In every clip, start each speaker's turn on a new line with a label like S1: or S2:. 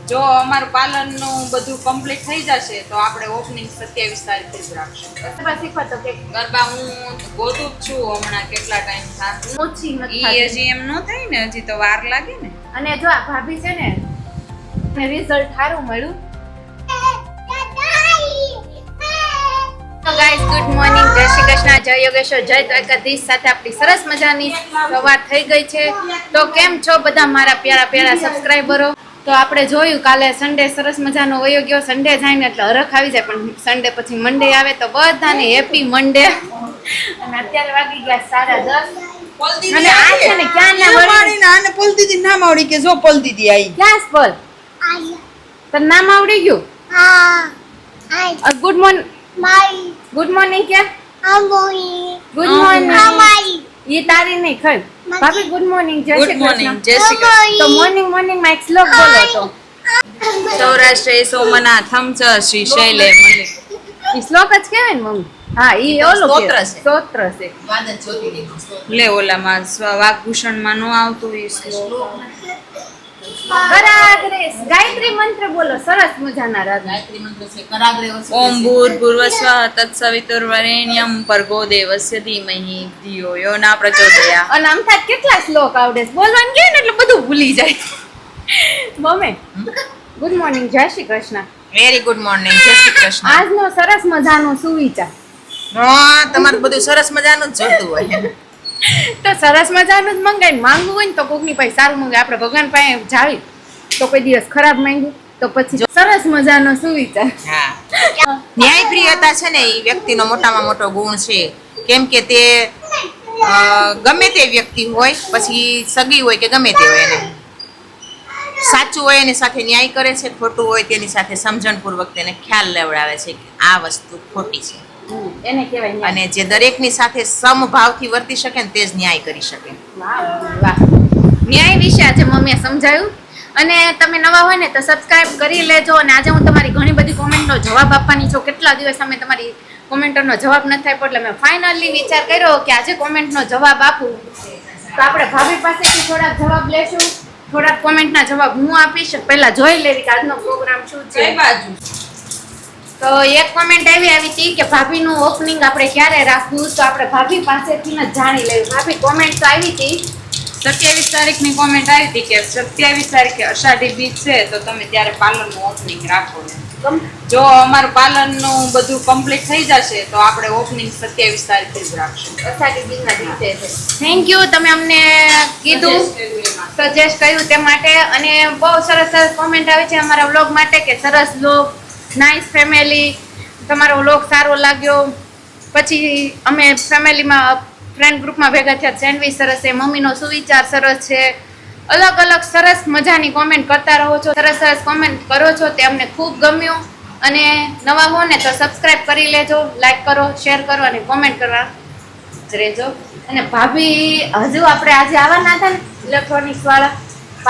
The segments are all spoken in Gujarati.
S1: જો અમારું પાલનનું બધું કમ્પ્લીટ થઈ જશે તો આપણે ઓપનિંગ 27 તારીખે જ રાખશું.
S2: ગરબા શીખવા તો કે
S1: ગરબા હું ગોતું જ છું હમણાં કેટલા ટાઈમ થાય.
S2: ઓછી નથી
S1: ઈ હજી એમ ન થાય ને, હજી તો વાર લાગે ને.
S2: અને જો આ ભાભી છે ને રિઝલ્ટ સારું મળ્યું. તો ગાઈસ ગુડ મોર્નિંગ, જય શ્રી કૃષ્ણ, જય યોગેશ્વર, જય દ્વારકાધીશ. સાથે આપણી સરસ મજાની સવાર થઈ ગઈ છે. તો કેમ છો બધા મારા પ્યારા પ્યારા સબસ્ક્રાઇબરો? તો આપણે જોયું કાલે સન્ડે સરસ મજાનો વયો ગયો. સન્ડે જાય ને એટલે હરખ આવી જાય, પણ સન્ડે પછી મંડે આવે તો બધાને હેપી મંડે. અને અત્યારે વાગી ગયા 10:30. અને આ છે ને ક્યાં ના વળી
S1: આને પલ દીદી નામ આવડી કે જો પલ દીદી આવી.
S2: ક્યાં સ્પલ તને નામ આવડી ગયું? Good morning. ગુડ મોર્નિંગ ક્યાં? Good morning. ये तारी नहीं खल भाभी गुड मॉर्निंग जय श्री कृष्ण.
S1: જય શ્રી કૃષ્ણ.
S2: तो मॉर्निंग मॉर्निंग में एक श्लोक बोलो तो.
S1: સૌરાષ્ટ્ર સોમના થમચ શ્રી શૈલે મલિક.
S2: ये श्लोक જ કહેવાય ને મમ્મી? હા ઈ ઓલું
S1: સ્તોત્ર છે.
S2: સ્તોત્ર છે.
S1: લે ઓલામાં વાઘભૂષણ માં નો આવતું એ શ્લોક.
S2: કરાગ્રે ગાયત્રી મંત્ર બોલો સરસ મજાના રાગ.
S1: ઓમ ભૂર્ભુવસ્વ તત્સવિતુર્વરેણ્યમ ભર્ગો દેવસ્ય ધીમહિ ધિયો યો ન પ્રચોદયાત.
S2: અને આમ થાય કેટલા શ્લોક આવડે છે બોલવાનું કે ને એટલે બધું ભૂલી જાય. મમ્મી ગુડ મોર્નિંગ જય Shri Krishna.
S1: Very good morning જય શ્રી કૃષ્ણ.
S2: આજનો સરસ મજાનો સુવિચાર.
S1: હા તમારું બધું સરસ મજાનું જ જોતું હોય.
S2: તો સરસ મજાનું જ મંગાઈને માંગવું હોય ને તો કોકની પાસે સારું મંગાય. આપણે ભગવાન પાસે જાવી તો કોઈ દિવસ ખરાબ માંગ્યું તો પછી સરસ મજાનો સુવિચાર.
S1: હા ન્યાયપ્રિયતા છે ને એ વ્યક્તિનો મોટામાં મોટો ગુણ છે. કેમ કે તે ગમે તે વ્યક્તિ હોય, પછી સગી હોય કે ગમે તે હોય, એને સાચું હોય એની સાથે ન્યાય કરે છે, ખોટું હોય તેની સાથે સમજણપૂર્વક તેને ખ્યાલ લેવડાવે છે કે આ વસ્તુ ખોટી છે.
S2: એને કહેવાય ન્યાય.
S1: અને જે દરેકની સાથે સમભાવથી વર્તી શકે ને તે જ ન્યાય કરી શકે.
S2: વાહ વાહ. ન્યાય વિશે આજે મમ્મીએ સમજાવ્યું. અને તમે નવા હોય ને તો સબસ્ક્રાઇબ કરી લેજો. અને આજે હું તમારી ઘણી બધી કોમેન્ટનો જવાબ આપવાની છું. કેટલા દિવસ અમે તમારી કોમેન્ટનો જવાબ નથી આપ્યો એટલે મેં ફાઇનલી વિચાર કર્યો કે આજે કોમેન્ટનો જવાબ આપું. તો આપણે ભાભી પાસેથી થોડાક જવાબ લેશું, થોડાક કોમેન્ટના જવાબ હું આપીશ. પહેલા જોઈ લેવી કે આજનો પ્રોગ્રામ શું છે. તો એક કોમેન્ટ આવી હતી કે ભાભીનું ઓપનિંગ આપણે ક્યારે રાખવું, તો આપણે ભાભી પાસેથી જ જાણી લેવું. ભાભી કોમેન્ટ તો આવી હતી
S1: 27 તારીખની કોમેન્ટ આવી હતી કે 27 તારીખે અષાઢી બીજ છે તો તમે ત્યારે પાર્લરનું ઓપનિંગ રાખો. જો અમારું પાર્લરનું બધું કમ્પ્લીટ થઈ જશે તો આપણે ઓપનિંગ 27 તારીખે જ રાખશું.
S2: અષાઢી બીજના દિવસે છે. થેન્ક યુ, તમે અમને કીધું, સજેસ્ટ કર્યું તે માટે. અને બહુ સરસ સરસ કોમેન્ટ આવી છે અમારા વ્લોગ માટે કે સરસ વ્લોગ, નાઇસ ફેમિલી, તમારો વ્લોગ સારો લાગ્યો. પછી અમે ફેમિલીમાં ફ્રેન્ડ ગ્રુપમાં ભેગા થયા, સેન્ડવિચ સરસ છે, મમ્મીનો સુવિચાર સરસ છે. અલગ અલગ સરસ મજાની કોમેન્ટ કરતા રહો છો, સરસ સરસ કોમેન્ટ કરો છો, તે અમને ખૂબ ગમ્યું. અને નવા હો ને તો સબસ્ક્રાઇબ કરી લેજો, લાઈક કરો, શેર કરો અને કોમેન્ટ કરવા જ રહેજો. અને ભાભી હજુ આપણે આજે આવવાના હતા ને ઇલેક્ટ્રોનિક્સ વાળા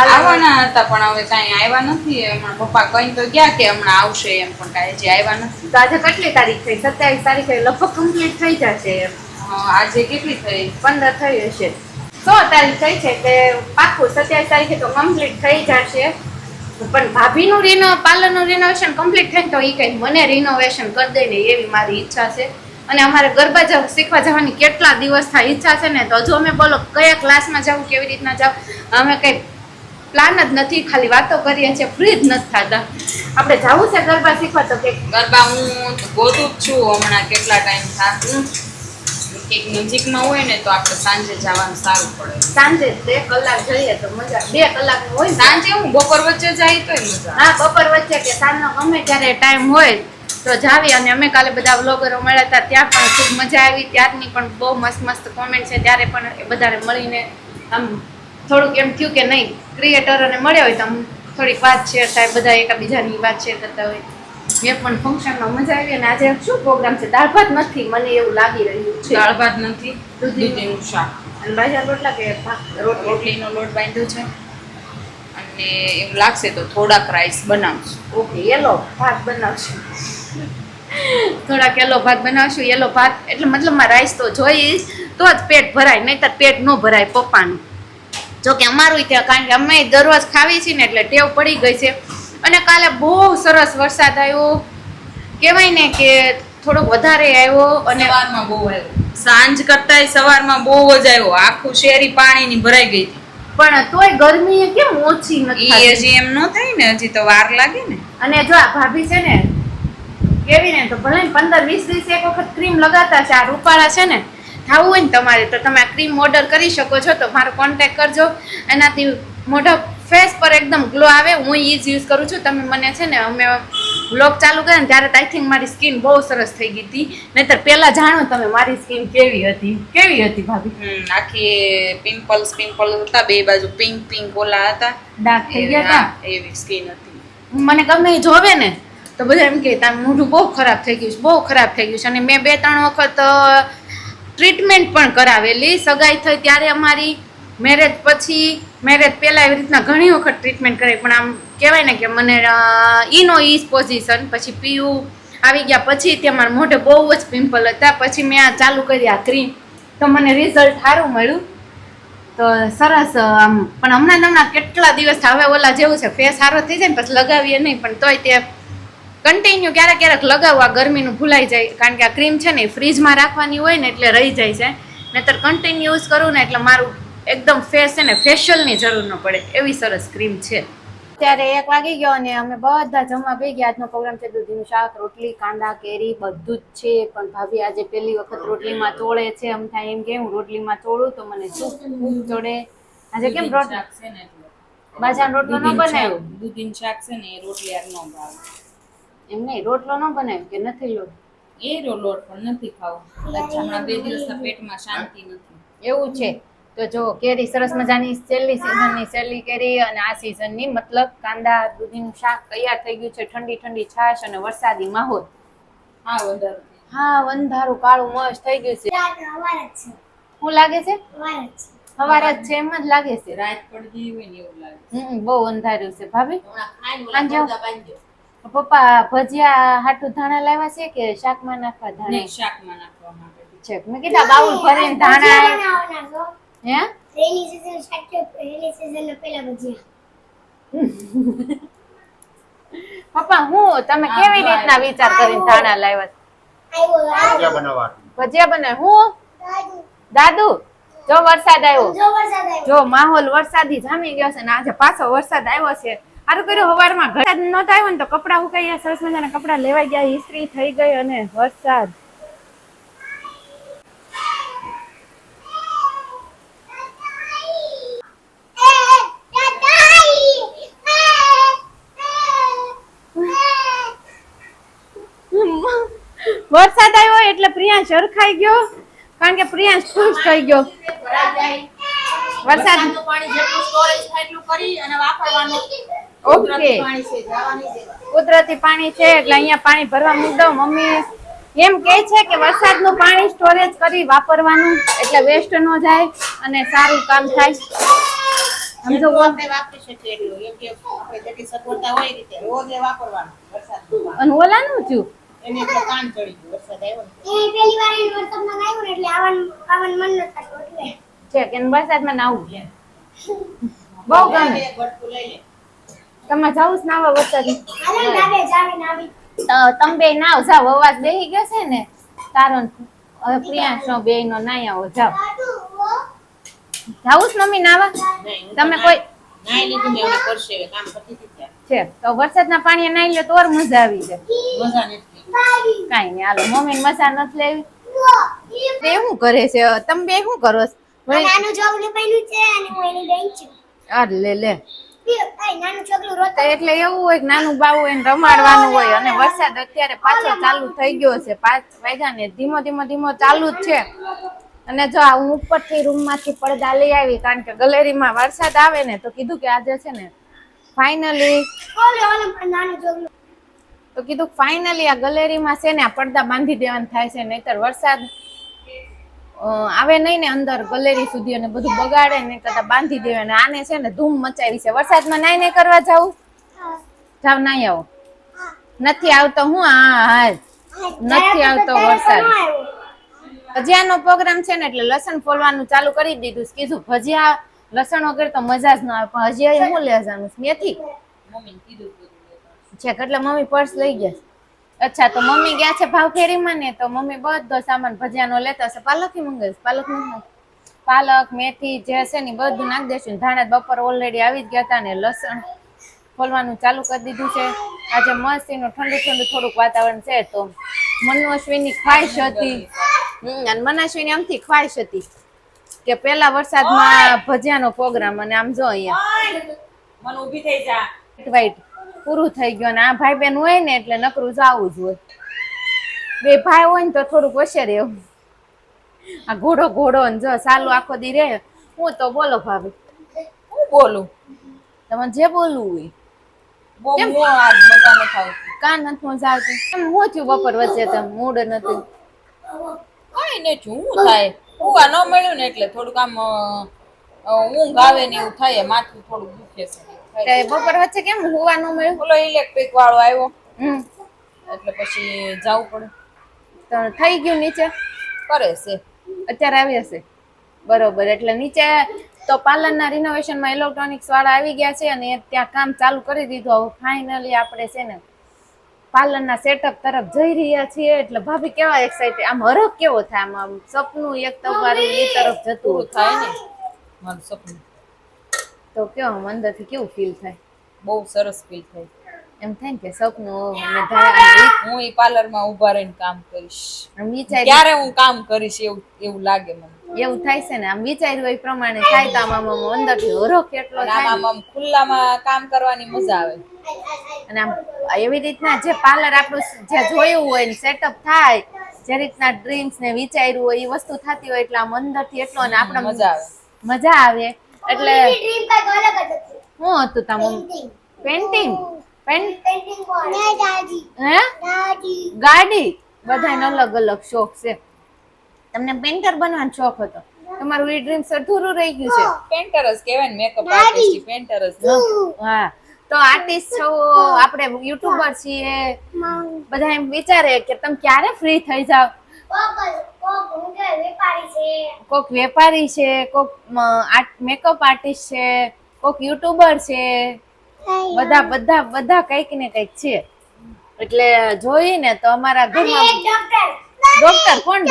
S1: આવવાના હતા પણ હવે કાંઈ આવ્યા નથી. હમણાં પપ્પા કઈ તો ગયા કે હમણાં આવશે એમ, પણ કાંઈ હજી આવ્યા નથી.
S2: તો આજે કેટલી તારીખ થઈ? 27 તારીખે લગભગ કમ્પ્લીટ થઈ જશે.
S1: આજે કેટલી થઈ?
S2: 15 થઈ હશે. 100 તારીખ થઈ છે એટલે પાક્કું 27 તારીખે તો કમ્પ્લીટ થઈ જશે. પણ ભાભીનું પાર્લરનું રિનોવેશન કમ્પ્લીટ થાય તો એ કંઈ મને રિનોવેશન કરી દે ને એવી મારી ઈચ્છા છે. અને અમારે ગરબા શીખવા જવાની કેટલા દિવસ થાય ઈચ્છા છે ને, તો હજુ અમે બોલો કયા ક્લાસમાં જવું, કેવી રીતના જવું, અમે કંઈ પ્લાન જ નથી, ખાલી વાતો કરીએ છીએ, ફ્રી જ નથી થતા. આપણે જવું છે ગરબા શીખવા તો કે
S1: ગરબા હું ગોતું જ છું હમણાં કેટલા ટાઈમ થાય. એક નજીકમાં હોય ને તો આપણે સાંજે જવાનું સારું પડે.
S2: સાંજે 2 કલાક જઈએ તો મજા. 2 કલાકનું હોય
S1: સાંજે હું બપોર વચ્ચે જાય તોય મજા.
S2: હા બપોર વચ્ચે કે સાંજનો ગમે ત્યારે ટાઈમ હોય તો જાવી. અને અમે કાલે બધા વ્લોગરો મળ્યા હતા, ત્યાં પણ ખૂબ મજા આવી. ત્યારની પણ બહુ મસ્ત મસ્ત કોમેન્ટ છે. ત્યારે પણ બધાને મળીને આમ થોડુંક એમ થયું કે નહીં, ક્રિએટરોને મળ્યા હોય તો આમ થોડીક વાત શેર થાય, બધા એકબીજાની વાત શેર કરતા હોય. મેં પણ ફંક્શનમાં મજા આવી. અને આજે શું પ્રોગ્રામ છે? દાળ ભાત નથી, મને એવું લાગી રહ્યું છે.
S1: દાળ ભાત નથી, દૂધીનું શાક
S2: અને બાજરા રોટલા કે
S1: રોટલીનો લોટ બાંધ્યો છે. અને એવું લાગશે તો થોડાક રાઈસ બનાવશું.
S2: ઓકે, યેલો ભાત બનાવશું. થોડાક યેલો ભાત બનાવશું. યેલો ભાત એટલે મતલબમાં રાઈસ તો જોઈએ તો જ પેટ ભરાય, નહીંતર પેટ ન ભરાય પપ્પાનું. જો કે અમારું ત્યાં, કારણ કે અમે દરરોજ ખાવી છીએ ને એટલે ટેવ પડી ગઈ છે. અને કાલે બહુ સરસ વરસાદ આવ્યો, કહેવાય ને કે થોડોક વધારે આવ્યો. અને
S1: સવારમાં બહુ આવ્યો, સાંજ કરતાંય સવારમાં બહુ જ આવ્યો, આખું શેરી પાણીની ભરાઈ ગઈ હતી.
S2: પણ તોય ગરમી કેમ ઓછી નથી
S1: ઈ
S2: થતી?
S1: હજી એમ ન થાય ને, હજી તો વાર લાગે ને.
S2: અને જો આ ભાભી છે ને કેવી ને, તો ભલે 15-20 દિવસે એક વખત ક્રીમ લગાવતા છે. આ રૂપાળા છે ને, થવું હોય ને તમારે તો તમે આ ક્રીમ ઓર્ડર કરી શકો છો. તો મારો કોન્ટેક્ટ કરજો, એનાથી મોઢા ફેસ પર એકદમ ગ્લો આવે. હું ઈ જ યુઝ કરું છું. તમે મને છે ને, અમે વ્લોગ ચાલુ કર્યા ને ત્યારે આઈ થિંક મારી સ્કિન બહુ સરસ થઈ ગઈ હતી. નહીતર પેલા જાણો તમે મારી સ્કિન કેવી હતી ભાભી?
S1: આખી પિમ્પલ્સ હતા, બે બાજુ પિંક ઓલા હતા,
S2: ડાર્ક થઈ ગયા હતા.
S1: એવી સ્કિન હતી.
S2: મને ગમે એ જોવે ને તો બધા એમ કે તારું મોઢું બહુ ખરાબ થઈ ગયું છે, બહુ ખરાબ થઈ ગયું છે. અને મેં 2-3 વખત ટ્રીટમેન્ટ પણ કરાવેલી. સગાઈ થઈ ત્યારે અમારી, મેરેજ પછી, મેરેજ પહેલા એવી રીતના ઘણી વખત ટ્રીટમેન્ટ કરી. પણ આમ કહેવાય ને કે મને ઈનો ઈજ પોઝિશન, પછી પીયું આવી ગયા પછી તે મારા મોઢે બહુ જ પિમ્પલ હતા. પછી મેં આ ચાલુ કરી આ ક્રીમ, તો મને રિઝલ્ટ સારું મળ્યું. તો સરસ આમ. પણ હમણાં કેટલા દિવસ હવે ઓલા જેવું છે, ફેસ સારો થઈ જાય ને પછી લગાવીએ નહીં, પણ તોય તે કન્ટિન્યુ ક્યારેક લગાવવા, ગરમીનું ભૂલાઈ જાય. કારણ કે આ ક્રીમ છે ને ફ્રીજમાં રાખવાની હોય ને એટલે રહી જાય છે. નહીતર કન્ટિન્યુ યુઝ કરું ને એટલે મારું એકદમ ફેસ છે ને ફેશિયલની જરૂર ન પડે, એવી સરસ ક્રીમ છે. અત્યારે 1 વાગી ગયો અને અમે બધા જમવા બેસી ગયા. આજનો પ્રોગ્રામ છે દૂધીનું શાક, રોટલી, કાંદા, કેરી બધું જ છે. પણ ભાભી આજે પહેલી વખત રોટલીમાં ચોળે છે. એમ થાય એમ કે હું રોટલીમાં ચોળું તો મને શું ચોળે. આજે કેમ રોટલી
S1: છે ને એટલે
S2: બાજરાનો રોટલો ન બનાવ્યો?
S1: દૂધીનું શાક છે ને, એ રોટલી આર નો ભાવે.
S2: એમ નહીં, રોટલો ન બનાવ્યો કે નથી લોટ?
S1: એ લોટ પણ નથી ખાવો. હમણાં 2 દિવસના પેટમાં શાંતિ નથી.
S2: એવું છે. તો જો કેરી સરસ મજાની છેલ્લી સિઝનની છેલ્લી કેરી, અને આ સિઝનની મતલબ કાંદા, દૂધીનું શાક તૈયાર થઈ ગયું છે. ઠંડી ઠંડી છાશ અને વરસાદી માહોલ. હા, અંધારું કાળું મસ્ત થઈ ગયું છે. શું લાગે છે? સવાર જ છે, એમ જ લાગે છે.
S1: રાત પડી ગઈ હોય ને એવું લાગે.
S2: બહુ અંધાર્યું છે ભાભી. પપ્પા ભજીયા હાટું ધાણા લાવ્યા છે કે શાકમાં નાખવા? ધાણા
S1: શાકમાં નાખવા માટે
S2: છે. મેં કીધા બાઉલ ભરીને ધાણા. હે
S3: રેની સીઝન સ્ટાર્ટ થયો, રેની સીઝન ના પહેલા ભજીયા.
S2: પપ્પા હું તમે કેવી રીતના વિચાર કરીને ધાણા લાવ્યા? ભજીયા બનાવ. હું દાદુ જો વરસાદ આવ્યો, જો માહોલ વરસાદી જામી ગયો છે ને આજે પાછો વરસાદ આવ્યો છે. સારું કર્યું સવારમાં વરસાદ નતો આવ્યો ને તો કપડા સુકાઈ ગયા, સરસ મજાના કપડા લેવાઈ ગયા, ઇસ્ત્રી થઈ ગઈ. અને વરસાદ વરસાદ આવ્યો એટલે પ્રિયાંશ હરખાઈ ગયો. કારણ કે પ્રિયાંશ ખુશ થઈ ગયો. વરસાદનું પાણી જેટલું સ્ટોરેજ થાય એટલું કરી અને વાપરવાનું. ઓકે, કુદરતી પાણી છે એટલે અહીંયા પાણી ભરવા મૂકી દઉં. મમ્મી એમ કહે છે કે વરસાદનું પાણી સ્ટોરેજ કરી વાપરવાનું એટલે વેસ્ટ ન જાય અને સારું કામ થાય. સમજો?
S1: વાપરી શકીએ એટલું યોગ્ય, આપણે જેટલી સગવડતા હોય એ રીતે રોજ વાપરવાનું. વરસાદનું પાણી
S2: અને ઓલાનું થયું
S1: એને એટલે કાન ચડી ગયું. વરસાદ આવ્યો ને
S3: એ પહેલી વાર એ વરસાદમાં આવ્યો ને એટલે આવવાનું મન ન થતું એટલે
S2: છે કે વરસાદમાં નાવું છે. બહુ ગમે.
S1: એક બટકું લઈ લે.
S2: તમે જાવ જ નાવા વરસાદ?
S3: હાલો દાદે જાવે નાવી.
S2: તો તમે બે નાવ જાવ. અવાજ બેહી ગયો છે ને તારો પ્રિયાંશ નો બે નો નાઈ આવો. જાવ જાવું જ મમ્મી નાવા? તમે કોઈ
S1: નાઈ લીધું ને હવે કરશે, હવે કામ પતી ગયું
S2: છે તો વરસાદના પાણી નાઈ લે તો ઓર મજા આવી જાય.
S1: મજા નથી.
S2: કાઈ નહીં, હાલો મમ્મી મજા નથી લેવી. બે શું કરે છે? તમે બે શું કરો છો?
S3: નાનું છોકરું પહેલું છે અને હું એની બેન છું.
S2: અરે લે
S3: નાનું છોકરું રોતો
S2: તો એટલે એવું હોય કે નાનું બાવું એને રમાડવાનું હોય. અને વરસાદ અત્યારે પાછો ચાલુ થઈ ગયો છે. 5 વાગ્યા ને ધીમો ચાલુ જ છે. અને જો હું ઉપરથી રૂમમાંથી પડદા લઈ આવી કારણ કે ગેલેરીમાં વરસાદ આવે ને તો કીધું કે આજે છે ને ફાઇનલી
S3: નાનું છોકરું
S2: તો કીધું ફાઇનલી આ ગેલેરીમાં છે ને આ પડદા બાંધી દેવાનું થાય છે. નહીતર વરસાદ આવે નહીં ને અંદર ગેલેરી સુધી અને બધું બગાડે ને કરતા બાંધી દેવે. અને આને છે ને ધૂમ મચાવી છે. વરસાદમાં નાઈ કરવા જાવ? જાવ નાઈ આવો. નથી આવતો. હું હા નથી આવતો વરસાદ. ભજીયાનો પ્રોગ્રામ છે ને એટલે લસણ ફોલવાનું ચાલુ કરી દીધું. કીધું ભજીયા લસણ વગર તો મજા જ ન આવે. પણ હજી શું લેવાનું? મેથી.
S1: મમ્મીને કીધું
S2: છે એટલે મમ્મી પર્સ લઈ ગયા. અચ્છા, તો મમ્મી ગયા છે ભાવ ફેરીમાં ને, તો મમ્મી બધો સામાન ભજીયાનો લેતા હશે. પાલક મંગાવીશ, પાલક નથી, પાલક મેથી જે છે ને બધું નાખી દેશું. ધાણા બપોર ઓલરેડી આવી જ ગયા હતા ને લસણ ખોલવાનું ચાલુ કરી દીધું છે. આજે મસ્તીનું ઠંડુ ઠંડુ થોડુંક વાતાવરણ છે. તો મનુ-અશ્વિનની ખ્વાહિશ હતી, અને મનાશ્વિની આમથી ખ્વાહિશ હતી કે પેલા વરસાદમાં ભજીયાનો પ્રોગ્રામ, અને આમ જો અહીંયા
S1: મને ઊભી થઈ જા.
S2: વાઈટ પૂરું થઈ ગયું. અને આ ભાઈ બહેન હોય ને એટલે નકરું જાવું જ હોય. બે ભાઈ હોય ને તો થોડુંક વસે રહે. આ ઘોડો ને જો સાલું આખો દી રે. હું તો બોલો ભાભી,
S1: હું બોલું?
S2: તમે જે બોલવું હોય.
S1: બહુ આજ મજા ન ખાવ.
S2: કાન નથી મજા આવતી. કેમ હું થયું બપોર વચ્ચે તમે મૂડ નથી?
S1: કઈ નહીં છું, હું થાય ઉવા ન મળ્યું ને એટલે થોડુંક આમ ઊંઘ આવે ને એવું થાય, માથું થોડું દુખે છે.
S2: તે બપોર વચ્ચે કેમ હોવા ન મળ્યું?
S1: બોલો ઇલેક્ટ્રિક વાળો આવ્યો
S2: હમ
S1: એટલે પછી જવું પડે.
S2: તો થઈ ગયું નીચે?
S1: કરે છે
S2: અત્યારે આવી હશે. બરોબર, એટલે નીચે તો પાર્લરના રિનોવેશનમાં ઇલેક્ટ્રોનિક્સ વાળા આવી ગયા છે અને ત્યાં કામ ચાલુ કરી દીધું. હવે ફાઇનલી આપણે છે ને પાર્લરના સેટઅપ તરફ જઈ રહ્યા છીએ. એટલે ભાભી કેવા એક્સાઇટેડ, આમ હરખ કેવો થાય, આમ સપનું એક તમારું એ તરફ જતું
S1: થાય ને મારું સપનું.
S2: તો કેવું અંદરથી કેવું ફીલ થાય?
S1: બહુ સરસ ફીલ થાય.
S2: એમ થાય ને કે સપનું મેં
S1: હું એ પાર્લરમાં ઊભા રહીને કામ કરીશ.
S2: વિચાર્યું,
S1: ક્યારે હું કામ કરીશ એવું લાગે મને.
S2: એવું થાય છે ને, આમ વિચાર્યું એ પ્રમાણે થાય. તો આમ અંદરથી હરખ કેટલો થાય ને.
S1: આમ ખુલ્લામાં કામ કરવાની મજા આવે.
S2: અને આમ એવી રીતના જે પાર્લર આપણું જે જોયું હોય ને સેટઅપ થાય, જે રીતના ડ્રીમ્સ ને વિચાર્યું હોય એ વસ્તુ થતી હોય, એટલે આમ અંદરથી એટલો અને આપણે મજા આવે. એટલે
S3: ડ્રીમ કાંઈક અલગ જ હતું.
S2: શું હતું તમારું? પેન્ટિંગ?
S3: પેઇન્ટિંગ ને દાદી
S2: હે
S3: દાદી
S2: ગાડી? બધાને અલગ અલગ શોખ છે. તમને પેન્ટર બનવાનો શોખ હતો? તમારું એ ડ્રીમ અધૂરું રહી ગયું છે.
S1: પેન્ટર જ કહેવાય ને, મેકઅપ આર્ટિસ્ટ પેન્ટર જ.
S2: હા, તો આર્ટિસ્ટ છો, આપણે યુટ્યુબર છીએ, બધા એમ વિચારે કે તમે ક્યારે ફ્રી થઈ જાવ. કોક વેપારી છે, કોક મેકઅપ આર્ટિસ્ટ છે, કોક યુટ્યુબર છે, બધા કઈક ને કઈક છે. એટલે જોઈને તો અમારા ઘરમાં ડોક્ટર કોણ?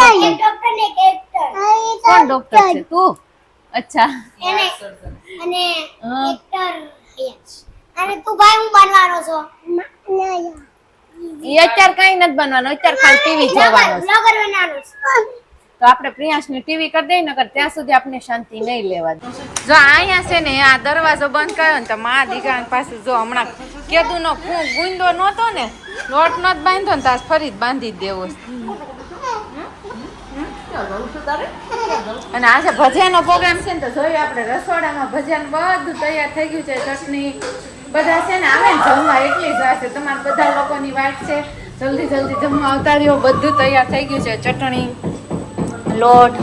S2: કોણ ડોક્ટર છે? તું? અચ્છા.
S3: અને એક્ટર અને તું ભાઈ હું બનવાનો છો?
S2: ઈ અત્યારે કઈ નથી બનવાનું, અત્યારે ખાલી ટીવી જોવાનું છે.
S3: બ્લોગર બનવાનો છું.
S2: તો આપણે પ્રિયાંશને ટીવી કરી દઈએ, નકર ત્યાં સુધી આપણે શાંતિ નહીં લેવા દે. જો અહીંયા છે ને આ દરવાજો બંધ કર્યો ને તો મા દીકરા પાસે જો હમણાં કેદુનો ગુંદો નહોતો ને, લોટ નત બાંધ્યો ને તાર ફરી જ બાંધી જ દેવો. અને આજે ભજીયાનો પ્રોગ્રામ છે ને તો જોઈએ આપણે રસોડામાં ભજીયાનું બધું તૈયાર થઈ ગયું છે. ચટણી બધા છે ને આવે ને જમવા એટલી જ વાર છે. તમારા બધા લોકોની વાત છે, જલ્દી જમવા આવતા રહ્યો. બધું તૈયાર થઈ ગયું છે. ચટણી, લોટ,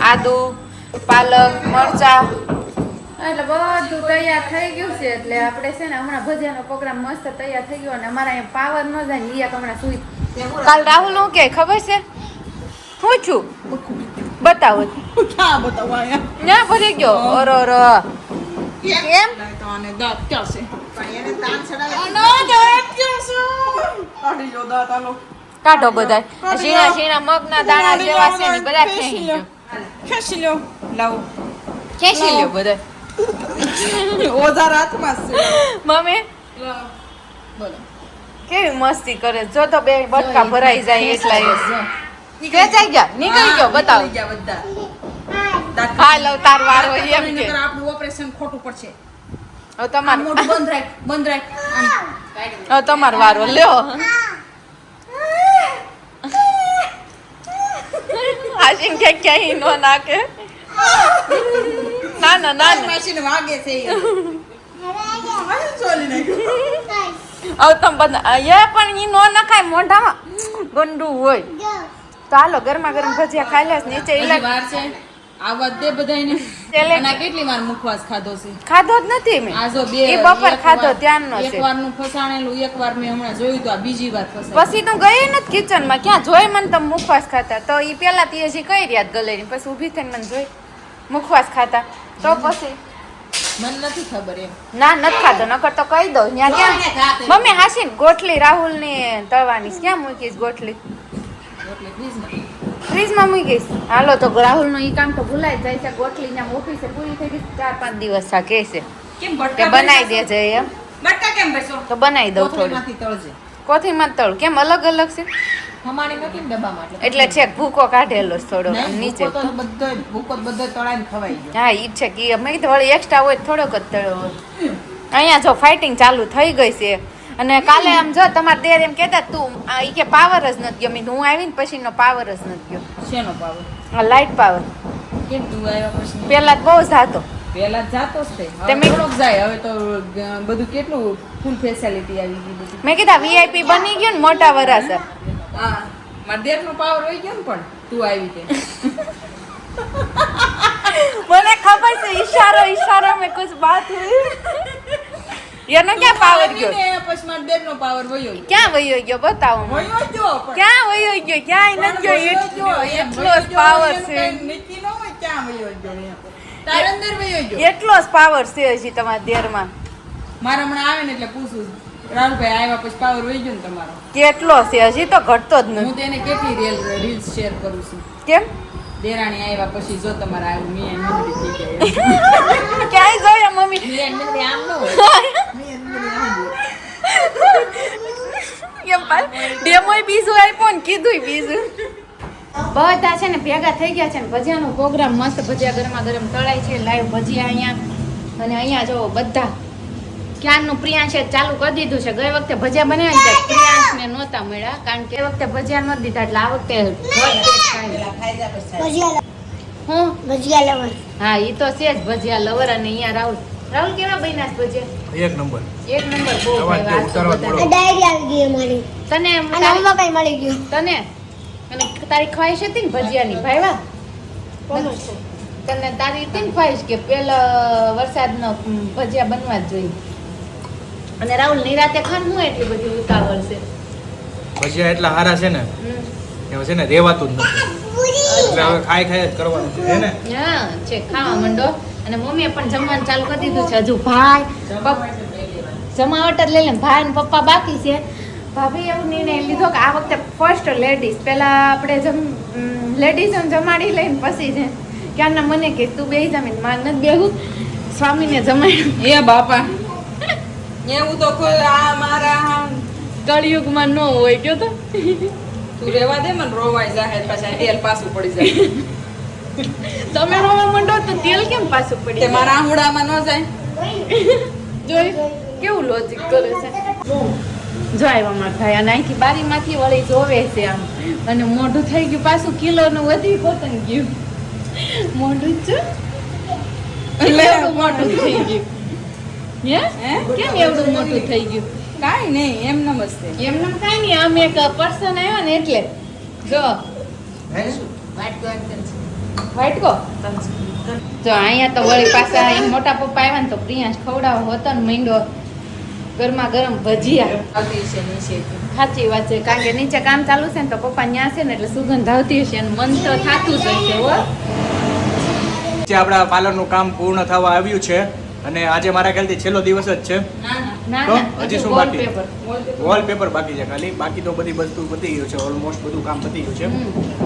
S2: આદુ, પાલક, મરચા, એટલે બધું તૈયાર થઈ ગયું છે. એટલે આપણે છે ને હમણાં ભજીયાનો પ્રોગ્રામ મસ્ત તૈયાર થઈ ગયો. અને અમારા અહીંયા પાવર ન જાય ને એ હમણાં સુઈ. કાલ રાહુલ હું કે ખબર છે હું છું? બતાવો.
S1: ક્યાં બતાવવા અહીંયા?
S2: ના ભરી ગયો. ઓરો કેમ?
S1: તને દાંત ક્યાં છે?
S2: કાઢો બધા ઝીણા મગના દાણા જેવા છે ને બધા ખેંચી લ્યો.
S1: ખેંચી લ્યો. લાવો.
S2: ખેંચી લ્યો બધા.
S1: ઓઝાર હાથમાં છે.
S2: મમ્મી
S1: બોલો.
S2: કેવી મસ્તી કરે, જો તો બે બટકા ભરાઈ જાય એટલા ખેંચાઈ ગયા, નીકળી ગયો. બતાવો.
S1: બધા
S2: હા લવ તાર વારો એમ કે
S1: આપણું ઓપરેશન ખોટું પડશે.
S2: હવે તમારું
S1: બંધ રાખ.
S2: હવે તમારો વારો લ્યો. આશીન કે ક્યાંય નો નાખે. ના
S1: મશીન વાગે છે. ચોલી નાખ્યું.
S2: હવે તમે બધા એ પણ ઈ નો નખાય મોઢામાં, ગંદુ હોય. તો હાલો ગરમા ગરમ ભજીયા ખાઈ લેસ. નીચે
S1: વાર છે આવા દે બધાયને. અને કેટલી વાર મુખવાસ ખાધો છે?
S2: ખાધો જ નથી મેં.
S1: આ જો બે
S2: એ બપોર ખાધો ત્યાંનો છે.
S1: એકવાર નું ફસાણેલું, એકવાર મેં હમણાં જોયું તો આ બીજી વાર ફસાય.
S2: પછી તો ગઈ નથી કિચનમાં, ક્યાં જોઈ મને તમે મુખવાસ ખાતા. તો ઈ પેલા તી હજી કઈ રહ્યા ગલેરી, પછી ઊભી થઈને મને જોઈ મુખવાસ ખાતા. તો પછી
S1: મને નથી ખબર એમ.
S2: ના નથી ખાધો, નકર તો કહી દઉં. ત્યાં ક્યાં મમ્મી હાસી ગોઠલી રાહુલ ની તળવાની છે. ક્યાં મૂકીશ ગોઠલી?
S1: એટલે ફ્રીજમાં.
S2: ફ્રીજમાં મૂકીશ. હાલો તો રાહુલ નું ઈ કામ તો ભૂલાઈ જાય છે. ગોઠલી ના ઓફિસે પૂરી થઈ ગઈ 4-5 દિવસ થા કે છે
S1: કેમ
S2: કે
S1: બટકા
S2: બનાવી દેજે એમ.
S1: બટકા કેમ બેસો?
S2: તો બનાવી દઉં થોડું.
S1: કોથળીમાંથી તળજે.
S2: કોથીમાં તળ કેમ અલગ અલગ છે?
S1: હમાણી નથી ને ડબ્બામાં
S2: એટલે છેક ભૂકો કાઢેલો છે થોડો
S1: નહીં,
S2: નીચે.
S1: ભૂકો તો બધો તળાઈને ખવાઈ ગયો.
S2: હા ઈ છે કે મેં કીધું વળી એક્સ્ટ્રા હોય તો થોડોક જ તળ્યો હોય. અહીંયા જો ફાઇટિંગ ચાલુ થઈ ગઈ છે. અને કાલે આમ જો તમારા દેર એમ કહેતા તું ઈ કે પાવર જ નથી ગયો. મેં હું આવીને પછીનો પાવર જ નથી ગયો.
S1: શેનો પાવર?
S2: આ લાઇટ પાવર
S1: કેમ તું આવ્યા પછી?
S2: પેલા બહુ જ હતો.
S1: પહેલા જ જાતો જ તે. હવે
S2: તમે-
S1: થોડોક જાય. હવે તો બધું કેટલું ફૂલ ફેસિલિટી આવી ગઈ બધી.
S2: મેં કીધા વીઆઈપી બની ગયું ને મોટા વરાસર.
S1: હા મારા દેરનો પાવર હોય ગયો ને પણ તું આવી તે.
S2: મને ખબર છે ઈશારો મેં કુછ બાત હુઈ. એનો ક્યાં પાવર ગયો?
S1: આવીને પછી મારા દેરનો પાવર વયો ગયો.
S2: ક્યાં વયો ગયો બતાવો મને.
S1: વયો ગયો પણ.
S2: ક્યાં વયો ગયો? ક્યાંય નથી ગયો. એટલો જ પાવર છે.
S1: નક્કી ન હોય ક્યાં વયો ગયો એમ. તારા અંદર વયો ગયો.
S2: એટલો જ પાવર છે હજી તમારા દેરમાં.
S1: મારા હમણાં આવે ને એટલે પૂછું રાહુલભાઈ આવ્યા પછી પાવર વહી ગયો ને તમારો.
S2: કેટલો છે હજી તો ઘટતો જ
S1: હું
S2: નથી.
S1: તેને કેટલી રીલ્સ શેર કરું છું.
S2: કેમ?
S1: દેરાણી આવ્યા પછી જો તમારે આવ્યું મી મિનિટ થઈ જાય.
S2: ક્યાંય જોયા મમ્મી?
S1: મી મિનિટ આમ ન હોય. મી મિનિટ આમ હોય.
S2: એમ પાલ ડેમોય બીજું આપ્યો ને કીધુંય બીજું. બધા છે ને ભેગા થઈ ગયા છે ને ભજીયાનો પ્રોગ્રામ મસ્ત ભજીયા ગરમા ગરમ તળાય છે. લાઈવ ભજીયા અહીંયા અને અહીંયા જો બધા ક્યારનું પ્રિયાંશે ચાલુ કરી દીધું છે. ગઈ વખતે ભજીયા બનાવ્યા ને પ્રિયાંશને નહોતા મળ્યા કારણ કે એ વખતે ભજીયા નહોતા દીધા એટલે આ વખતે
S3: ભજીયા
S2: હું
S3: ભજીયા લવર.
S2: હા ઈ તો છે જ ભજીયા લવર. અને અહીંયા રાહુલ કેવા બન્યા છે ભજીયા?
S4: એક નંબર.
S2: એક નંબર બહુ
S4: અવાજ
S2: ભાઈ વાત તો
S4: ઉતારવા
S2: બધા.
S3: આ ડાયરી આવી ગઈ અમારી
S2: તને
S3: અને
S2: તારી-
S3: આમાં કઈ મળી ગયું.
S2: તને અને તારી ખ્વાહિશ હતી ને ભજીયાની ભાઈવા તને તારી હતી ને ખ્વાહિશ કે પેલા વરસાદનો ભજીયા બનવા જ જોઈએ. અને રાહુલ નિરાતે ખાન હું એટલી બધી ઉતાવળ છે.
S4: ભજીયા એટલા સારા છે ને એમાં છે ને રહેવાતું જ નથી. એટલે હવે ખાઈ જ કરવાનું છે હે ને.
S2: હા છે ખાવા માંડો. અને મમ્મીએ પણ જમવાનું ચાલુ કરી દીધું છે. હજુ ભાઈ જમાવટ જ લઈ લે. ભાઈ ને પપ્પા બાકી છે. ભાભી એવું નિર્ણય લીધો કે આ વખતે ફર્સ્ટ લેડીઝ પેલા આપણે લેડીઝોને જમાડી લઈને પછી છે ક્યારના મને કે તું બેસી જમીને માર નથી બેહું સ્વામીને જમાડ્યું.
S1: એ બાપા એવું તો કોઈ આ મારા
S2: કળિયુગમાં ન હોય કયો તો
S1: તું રેવા દે મને રોવાઈ જાય પછી તેલ પાછું પડી જાય.
S2: તમે રોવા માંડો તો તેલ કેમ પાછું પડી
S1: તે
S2: જાય?
S1: મારા આંગળામાં ન જાય.
S2: જોઈ કેવું લોજિક કરે છે. જો આવ્યા મારા ભાઈ અને અહીંથી બારીમાંથી વળી જોવે છે આમ અને મોઢું થઈ ગયું પાછું કિલોનું વધી પોતન ગયું મોઢું જ છે. એટલે એવડું મોટું થઈ ગયું. હે? કેમ એવડું મોટું થઈ ગયું?
S1: કાંઈ નહીં એમ નમસ્તે.
S2: એમને કાંઈ નહીં આમ એક પર્સન આવ્યો ને એટલે જો વાઈટ કો જો અહીંયા તો વળી પાછા એમ મોટા પપ્પા આવ્યા ને તો પ્રિયાંશ ખવડાવો હતો ને મીંડો ગરમા ગરમ ભજીયા.
S1: આવતી છે નીચેથી.
S2: સાચી વાત છે કારણ કે નીચે કામ ચાલુ છે ને તો પપ્પા ન્યા છે ને એટલે સુગંધ આવતી હશે અને મન તો થાતું જ હશે હો.
S4: જે આપણા પાર્લરનું કામ પૂર્ણ થવા આવ્યું છે અને આજે મારા ખ્યાલથી છેલ્લો દિવસ જ છે.
S1: ના ના
S2: ના
S4: તો
S2: ના
S4: હજી શું
S2: wallpaper.
S4: બાકી? વોલપેપર બાકી છે ખાલી. બાકી તો બધી વસ્તુ પતી ગયું છે. ઓલમોસ્ટ બધું કામ પતી ગયું છે.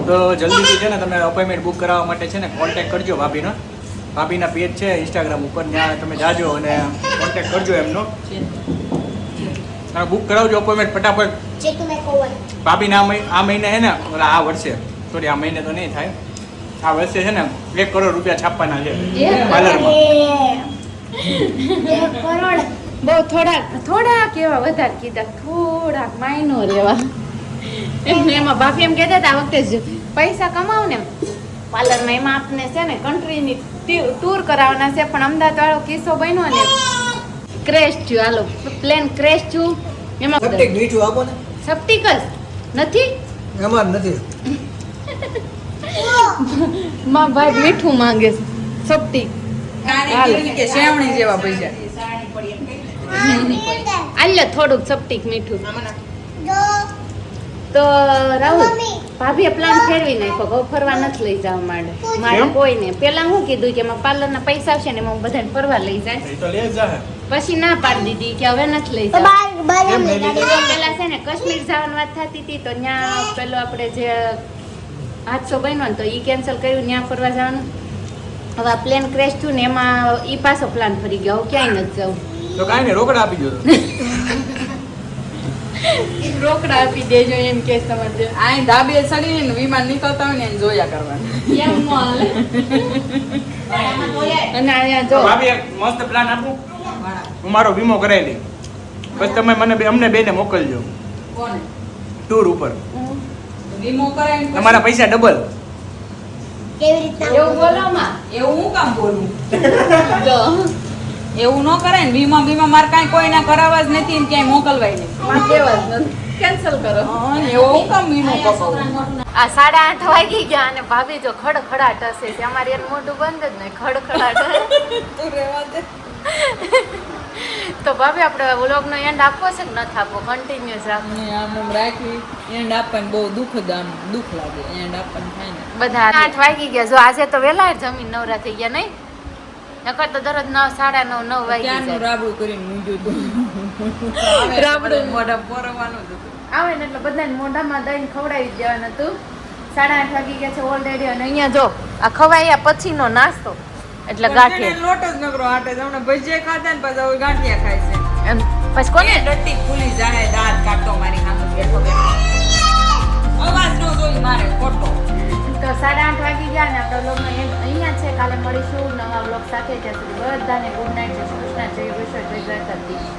S4: તો જલ્દીથી છે ને તમે અપોઇન્ટમેન્ટ બુક કરાવવા માટે છે ને કોન્ટેક્ટ કરજો ભાભીનો. ભાભીના પેજ છે ઇન્સ્ટાગ્રામ ઉપર ત્યાં તમે જાજો અને કોન્ટેક્ટ કરજો એમનો અને બુક કરાવજો અપોઇન્ટમેન્ટ ફટાફટ.
S3: જે તું મેં કહું
S4: ભાભીને આ મહિને છે ને ઓલા આ વર્ષે સોરી આ મહિને તો નહીં થાય આ વર્ષે છે ને 1 કરોડ રૂપિયા છાપવાના છે પાર્લરમાં.
S3: 1 કરોડ
S2: બહુ થોડાક એવા વધારે કીધા થોડાક માયનો રેવા એમાં ભાભી એમ કહેતા હતા આ વખતે જ પૈસા કમાવ ને પાર્લરમાં એમાં આપને છે ને કન્ટ્રીની ટૂર કરાવવાના છે પણ અમદાવાદ વાળો કિસ્સો બન્યો ને ક્રેશ થયું. હાલો પ્લેન ક્રેશ થયું એમાં
S5: મીઠું આપો ને
S2: સપ્ટિક જ નથી
S5: એમાં નથી.
S2: માં ભાઈ મીઠું માંગે છે સપ્ટિક.
S1: કાણી
S2: હાલ.
S1: કેવી કે શેવણી જેવા પૈસા.
S2: આલ્યો થોડુંક સપ્ટિક મીઠું.
S3: દો
S2: તો રાહુલ ભાભીએ પ્લાન ફેરવી નાખ્યો કે હવે ફરવા નથી લઈ જવા મારે
S4: કેમ?
S2: કોઈને પેલા હું કીધું કે એમાં પાર્લરના પૈસા આવશે ને એમાં હું બધાને ફરવા લઈ જાય
S4: એ તો લે જ જાહે.
S2: પછી ના પાડી દીધી કે હવે નથી લઈ
S3: તો
S2: જવા
S3: બાર
S4: કેમ
S3: અમે
S4: નહીં
S3: ગાડી
S2: પેલા છે ને કાશ્મીર જવાની વાત થતી હતી તો ત્યાં પેલો આપણે જે હાદસો બન્યો ને તો ઈ કેન્સલ કર્યું ત્યાં ફરવા જવાનું હવે પ્લેન ક્રેશ થયું ને એમાં ઈ પાછો પ્લાન ફરી ગયો હવે ક્યાંય નથી જવું
S4: તો કાંઈ નહીં રોકડા આપી દો તો.
S2: રોકડા આપી દેજો એમ કે સમજ
S1: આ ધાબે ચડીને વિમાન નીકળતા હોય ને એને જોયા કરવાનું
S2: એમ નો હાલે અને અહીંયા
S4: તો
S2: જો
S4: ભાભી એક મસ્ત પ્લાન આપું હું મારો વીમો કરાવી લઈ બસ તમે અમને બેને મોકલજો
S1: કોને
S4: ટૂર ઉપર
S1: વીમો કરાવીને
S4: તમારા પૈસા ડબલ
S3: કેવી રીતના
S2: એવું બોલો માં
S1: એવું હું કામ બોલું
S2: જો
S1: એવું ન કરાય ને વીમા મારે કાંઈ કોઈના કરાવવા જ નથી ને ક્યાંય મોકલવાય નહીં
S2: માં દેવા જ નથી કેન્સલ કરો
S1: એવો હું કામ વીમો કપાવું
S2: આ 8:30 વાગી ગયા અને ભાભી જો ખડખડાટ હશે છે અમારે એનું મોઢું બંધ જ નહીં ખડખડાટ તો ભાભી આપણે વ્લોગનો એન્ડ આપવો છે કે નથી આપવો કન્ટિન્યુઅસ રાખવો
S1: આમ રાખવી એન્ડ આપવાનું બહુ દુઃખ લાગે એન્ડ આપવાનું થાય ને
S2: બધા 8 વાગી ગયા જો આજે તો વહેલા જમીન નવરા થઈ ગયા નહીં નકર તો દરરોજ 9, 9:30, 9 વાગી
S1: ક્યાંનું
S2: જાય
S1: રાબડું કરીને મૂંઝ્યું હતું
S2: રાબડું.
S1: મોઢા પોરવાનું હતું
S2: આવે ને એટલે બધાને મોઢામાં દહીં ખવડાવી જ દેવાનું હતું 8:30 વાગી ગયા છે ઓલરેડી અને અહીંયા જો આ ખવાયા પછીનો નાસ્તો એટલે ગાંઠિયા
S1: લોટ જ નકરો આટે તમને ભજીયા ખાધા ને પછી હવે ગાંઠિયા ખાય છે
S2: એમ પછી કોને
S1: ડટ્ટી ફૂલી જાય દાંત કાઢતો મારી સામે બેઠો અવાજ ન જોઈ મારે ખોટો
S2: તો 8:30 વાગી ગયા ને આપણો વ્લોગનો એન્ડ અહીંયા છે કાલે મળીશું નવા વ્લોગ સાથે ત્યાં સુધી બધાને ગુડ નાઇટ જય શ્રી કૃષ્ણ જય વિશ્વ જય દ્વારકાધીશ